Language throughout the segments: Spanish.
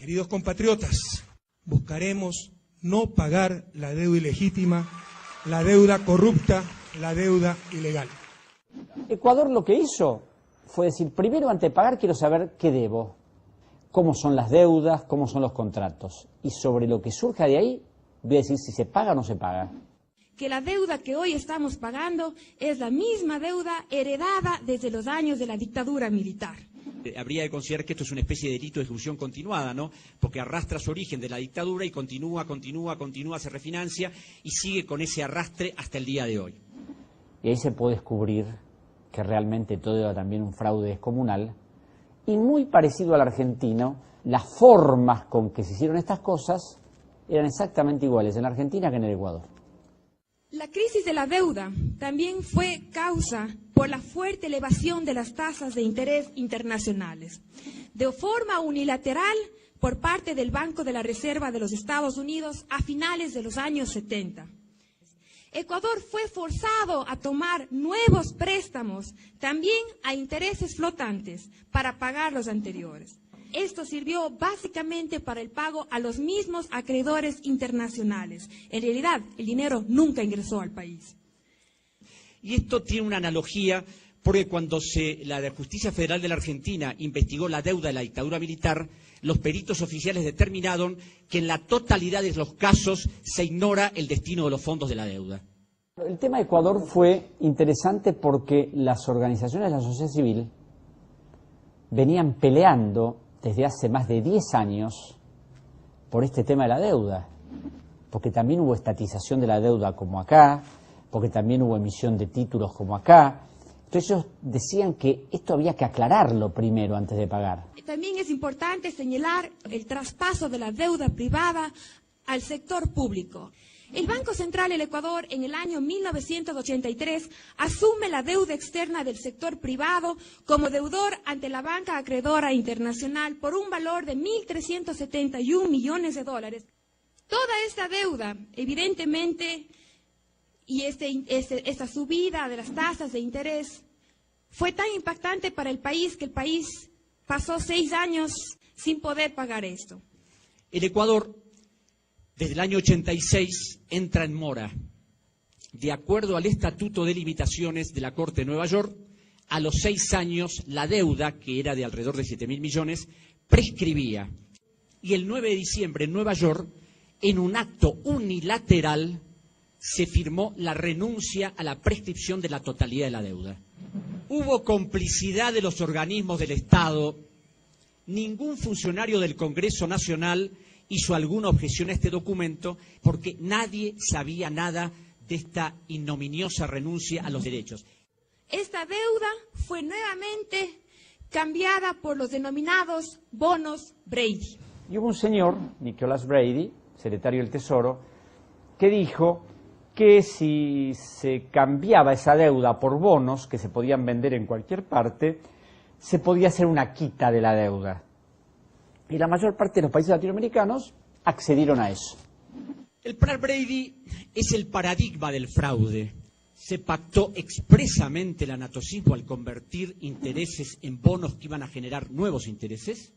Queridos compatriotas, buscaremos no pagar la deuda ilegítima, la deuda corrupta, la deuda ilegal. Ecuador lo que hizo fue decir, primero antes de pagar quiero saber qué debo, cómo son las deudas, cómo son los contratos. Y sobre lo que surja de ahí, voy a decir si se paga o no se paga. Que la deuda que hoy estamos pagando es la misma deuda heredada desde los años de la dictadura militar. Habría que considerar que esto es una especie de delito de ejecución continuada, ¿no? Porque arrastra su origen de la dictadura y continúa, se refinancia y sigue con ese arrastre hasta el día de hoy. Y ahí se puede descubrir que realmente todo era también un fraude descomunal y muy parecido al argentino, las formas con que se hicieron estas cosas eran exactamente iguales en la Argentina que en el Ecuador. La crisis de la deuda también fue causa por la fuerte elevación de las tasas de interés internacionales, de forma unilateral por parte del Banco de la Reserva de los Estados Unidos a finales de los años 70. Ecuador fue forzado a tomar nuevos préstamos, también a intereses flotantes, para pagar los anteriores. Esto sirvió básicamente para el pago a los mismos acreedores internacionales. En realidad, el dinero nunca ingresó al país. Y esto tiene una analogía porque cuando la Justicia Federal de la Argentina investigó la deuda de la dictadura militar, los peritos oficiales determinaron que en la totalidad de los casos se ignora el destino de los fondos de la deuda. El tema de Ecuador fue interesante porque las organizaciones de la sociedad civil venían peleando desde hace más de 10 años por este tema de la deuda, porque también hubo estatización de la deuda como acá, porque también hubo emisión de títulos como acá. Entonces ellos decían que esto había que aclararlo primero antes de pagar. También es importante señalar el traspaso de la deuda privada al sector público. El Banco Central del Ecuador en el año 1983 asume la deuda externa del sector privado como deudor ante la banca acreedora internacional por un valor de 1.371 millones de dólares. Toda esta deuda, evidentemente, y esta subida de las tasas de interés fue tan impactante para el país que el país pasó 6 años sin poder pagar esto. El Ecuador, desde el año 86, entra en mora. De acuerdo al Estatuto de Limitaciones de la Corte de Nueva York, a los 6 años la deuda, que era de alrededor de 7.000 millones, prescribía. Y el 9 de diciembre en Nueva York, en un acto unilateral, se firmó la renuncia a la prescripción de la totalidad de la deuda. Hubo complicidad de los organismos del Estado. Ningún funcionario del Congreso Nacional hizo alguna objeción a este documento porque nadie sabía nada de esta ignominiosa renuncia a los derechos. Esta deuda fue nuevamente cambiada por los denominados bonos Brady. Y hubo un señor, Nicholas Brady, secretario del Tesoro, que dijo que si se cambiaba esa deuda por bonos que se podían vender en cualquier parte, se podía hacer una quita de la deuda. Y la mayor parte de los países latinoamericanos accedieron a eso. El plan Brady es el paradigma del fraude. Se pactó expresamente el anatocismo al convertir intereses en bonos que iban a generar nuevos intereses.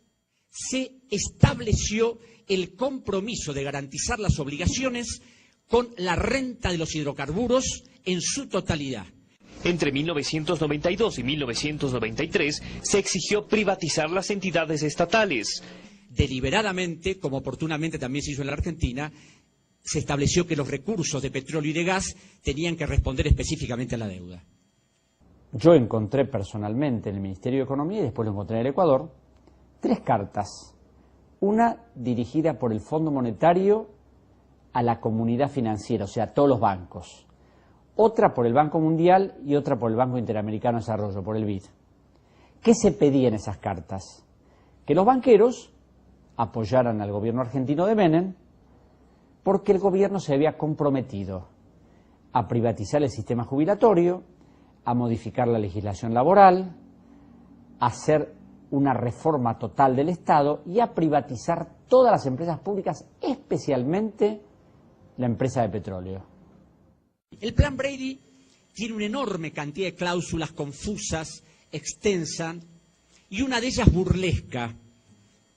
Se estableció el compromiso de garantizar las obligaciones con la renta de los hidrocarburos en su totalidad. Entre 1992 y 1993 se exigió privatizar las entidades estatales. Deliberadamente, como oportunamente también se hizo en la Argentina, se estableció que los recursos de petróleo y de gas tenían que responder específicamente a la deuda. Yo encontré personalmente en el Ministerio de Economía, y después lo encontré en el Ecuador, 3 cartas. Una dirigida por el Fondo Monetario a la comunidad financiera, o sea, a todos los bancos. Otra por el Banco Mundial y otra por el Banco Interamericano de Desarrollo, por el BID. ¿Qué se pedía en esas cartas? Que los banqueros apoyaran al gobierno argentino de Menem porque el gobierno se había comprometido a privatizar el sistema jubilatorio, a modificar la legislación laboral, a hacer una reforma total del Estado y a privatizar todas las empresas públicas, especialmente la empresa de petróleo. El plan Brady tiene una enorme cantidad de cláusulas confusas, extensas, y una de ellas burlesca,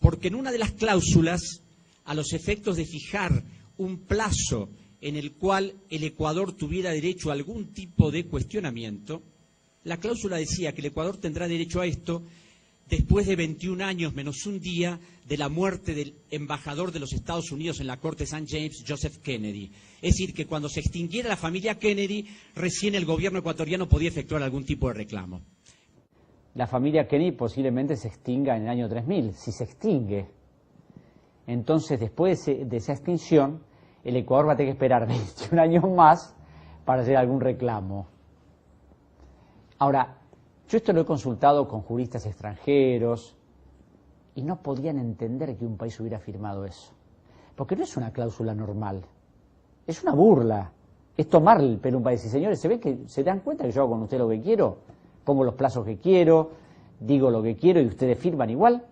porque en una de las cláusulas, a los efectos de fijar un plazo en el cual el Ecuador tuviera derecho a algún tipo de cuestionamiento, la cláusula decía que el Ecuador tendrá derecho a esto después de 21 años menos un día de la muerte del embajador de los Estados Unidos en la Corte St. James, Joseph Kennedy. Es decir, que cuando se extinguiera la familia Kennedy, recién el gobierno ecuatoriano podía efectuar algún tipo de reclamo. La familia Kennedy posiblemente se extinga en el año 3000, si se extingue. Entonces, después de esa extinción, el Ecuador va a tener que esperar 21 años más para hacer algún reclamo. Ahora, yo esto lo he consultado con juristas extranjeros y no podían entender que un país hubiera firmado eso. Porque no es una cláusula normal, es una burla, es tomar el pelo a un país. Y señores, ¿se dan cuenta que yo hago con usted lo que quiero? Pongo los plazos que quiero, digo lo que quiero y ustedes firman igual.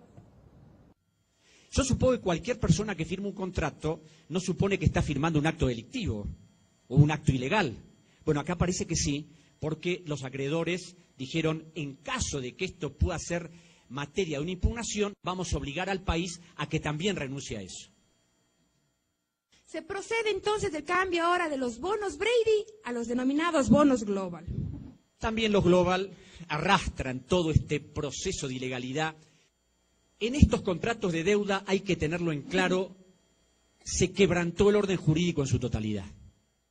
Yo supongo que cualquier persona que firma un contrato no supone que está firmando un acto delictivo o un acto ilegal. Bueno, acá parece que sí, porque los acreedores dijeron, en caso de que esto pueda ser materia de una impugnación, vamos a obligar al país a que también renuncie a eso. Se procede entonces del cambio ahora de los bonos Brady a los denominados bonos Global. También los Global arrastran todo este proceso de ilegalidad. En estos contratos de deuda, hay que tenerlo en claro, se quebrantó el orden jurídico en su totalidad.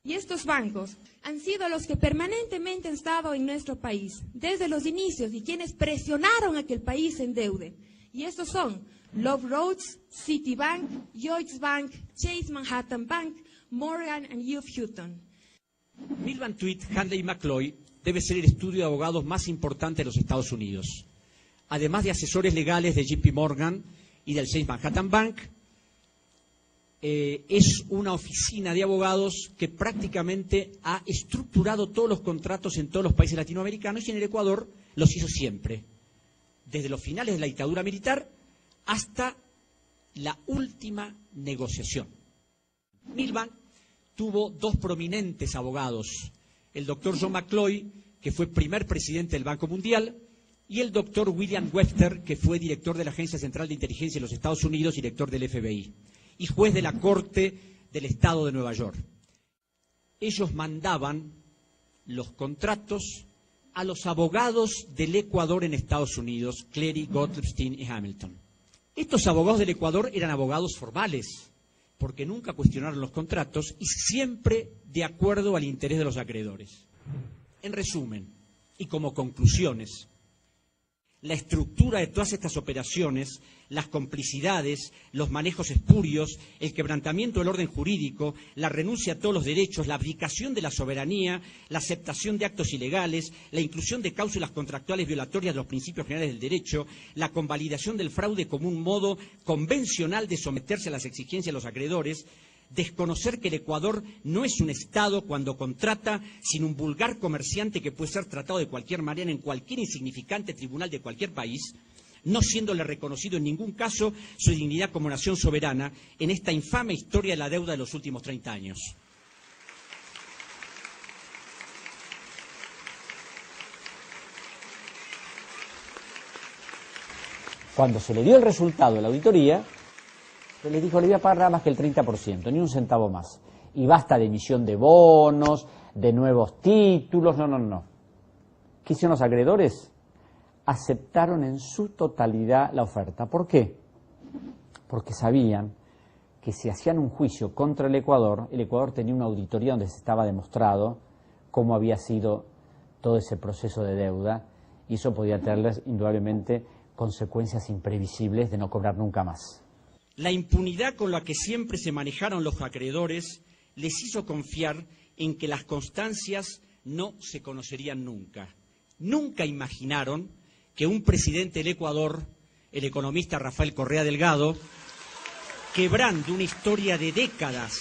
Y estos bancos han sido los que permanentemente han estado en nuestro país, desde los inicios, y quienes presionaron a que el país se endeude. Y estos son Love Roads, Citibank, Lloyds Bank, Chase Manhattan Bank, Morgan and Youth Hutton. Milbank Tweed, Handley y McCloy debe ser el estudio de abogados más importante de los Estados Unidos. Además de asesores legales de JP Morgan y del Chase Manhattan Bank, es una oficina de abogados que prácticamente ha estructurado todos los contratos en todos los países latinoamericanos y en el Ecuador los hizo siempre, desde los finales de la dictadura militar hasta la última negociación. Milbank tuvo dos prominentes abogados, el doctor John McCloy, que fue primer presidente del Banco Mundial, y el doctor William Webster, que fue director de la Agencia Central de Inteligencia de los Estados Unidos, director del FBI, y juez de la Corte del Estado de Nueva York. Ellos mandaban los contratos a los abogados del Ecuador en Estados Unidos, Cleary, Gottlieb, y Hamilton. Estos abogados del Ecuador eran abogados formales, porque nunca cuestionaron los contratos y siempre de acuerdo al interés de los acreedores. En resumen, y como conclusiones, la estructura de todas estas operaciones, las complicidades, los manejos espurios, el quebrantamiento del orden jurídico, la renuncia a todos los derechos, la abdicación de la soberanía, la aceptación de actos ilegales, la inclusión de cláusulas contractuales violatorias de los principios generales del derecho, la convalidación del fraude como un modo convencional de someterse a las exigencias de los acreedores, desconocer que el Ecuador no es un Estado cuando contrata, sino un vulgar comerciante que puede ser tratado de cualquier manera en cualquier insignificante tribunal de cualquier país, no siéndole reconocido en ningún caso su dignidad como nación soberana en esta infame historia de la deuda de los últimos 30 años. Cuando se le dio el resultado de la auditoría, se les dijo, le voy a pagar nada más que el 30%, ni un centavo más. Y basta de emisión de bonos, de nuevos títulos, no. ¿Qué hicieron los acreedores? Aceptaron en su totalidad la oferta. ¿Por qué? Porque sabían que si hacían un juicio contra el Ecuador tenía una auditoría donde se estaba demostrado cómo había sido todo ese proceso de deuda, y eso podía tenerles indudablemente consecuencias imprevisibles de no cobrar nunca más. La impunidad con la que siempre se manejaron los acreedores les hizo confiar en que las constancias no se conocerían nunca. Nunca imaginaron que un presidente del Ecuador, el economista Rafael Correa Delgado, quebrando una historia de décadas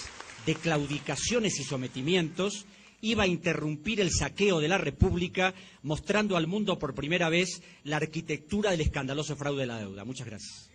de claudicaciones y sometimientos, iba a interrumpir el saqueo de la República, mostrando al mundo por primera vez la arquitectura del escandaloso fraude de la deuda. Muchas gracias.